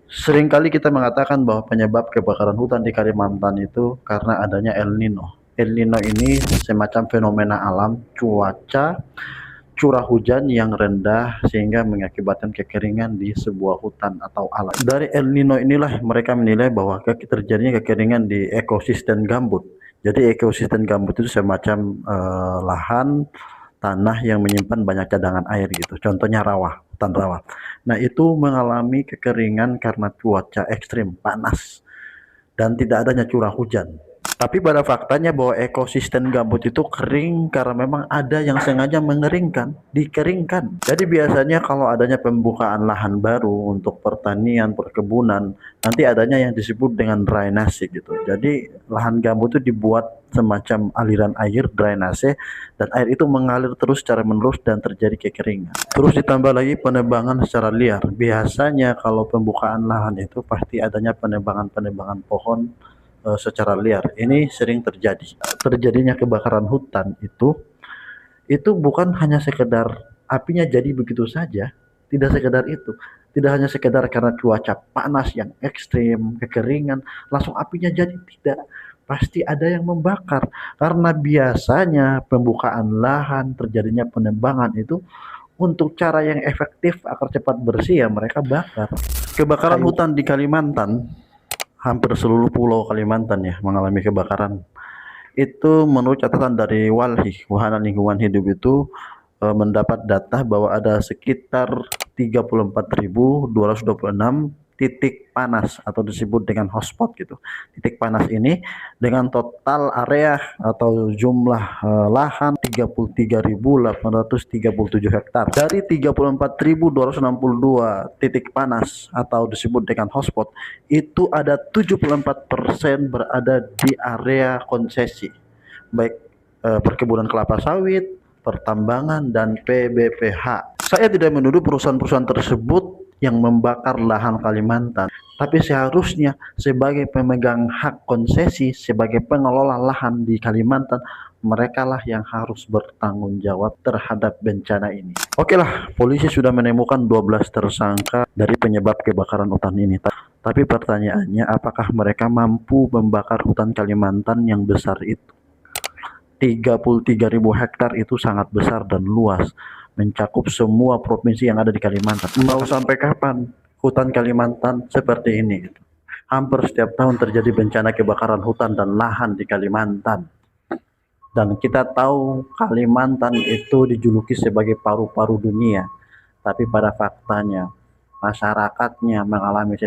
Seringkali kita mengatakan bahwa penyebab kebakaran hutan di Kalimantan itu karena adanya El Nino. El Nino ini semacam fenomena alam cuaca curah hujan yang rendah sehingga mengakibatkan kekeringan di sebuah hutan atau alam. Dari El Nino inilah mereka menilai bahwa terjadinya kekeringan di ekosistem gambut. Jadi ekosistem gambut itu semacam lahan tanah yang menyimpan banyak cadangan air gitu. Contohnya rawa, hutan rawa. Nah, itu mengalami kekeringan karena cuaca ekstrim, panas, dan tidak adanya curah hujan. Tapi pada faktanya bahwa ekosistem gambut itu kering karena memang ada yang sengaja mengeringkan, dikeringkan. Jadi biasanya kalau adanya pembukaan lahan baru untuk pertanian, perkebunan, nanti adanya yang disebut dengan drainase gitu. Jadi lahan gambut itu dibuat semacam aliran air drainase dan air itu mengalir terus secara menerus dan terjadi kekeringan. Terus ditambah lagi penebangan secara liar. Biasanya kalau pembukaan lahan itu pasti adanya penebangan-penebangan pohon secara liar. Ini sering terjadi. Terjadinya kebakaran hutan itu bukan hanya sekedar apinya jadi begitu saja, tidak sekedar itu. Tidak hanya sekedar karena cuaca panas yang ekstrim, kekeringan, langsung apinya jadi, tidak. Pasti ada yang membakar. Karena biasanya pembukaan lahan, terjadinya penebangan itu untuk cara yang efektif agar cepat bersih ya mereka bakar. Kebakaran hutan di Kalimantan, hampir seluruh pulau Kalimantan ya mengalami kebakaran. Itu menurut catatan dari WALHI, Wahana Lingkungan Hidup itu mendapat data bahwa ada sekitar 34.226 titik panas atau disebut dengan hotspot gitu. Titik panas ini dengan total area atau jumlah lahan 33.837 hektar. Dari 34.262 titik panas atau disebut dengan hotspot, itu ada 74% berada di area konsesi, baik perkebunan kelapa sawit, pertambangan, dan PBPH. Saya tidak menuduh perusahaan-perusahaan tersebut yang membakar lahan Kalimantan, tapi seharusnya sebagai pemegang hak konsesi, sebagai pengelola lahan di Kalimantan, mereka lah yang harus bertanggung jawab terhadap bencana ini. Oke lah, polisi sudah menemukan 12 tersangka dari penyebab kebakaran hutan ini. Tapi pertanyaannya, apakah mereka mampu membakar hutan Kalimantan yang besar itu? 33.000 hektar itu sangat besar dan luas, mencakup semua provinsi yang ada di Kalimantan. Mau sampai kapan hutan Kalimantan seperti ini? Hampir setiap tahun terjadi bencana kebakaran hutan dan lahan di Kalimantan. Dan kita tahu Kalimantan itu dijuluki sebagai paru-paru dunia. Tapi pada faktanya masyarakatnya mengalami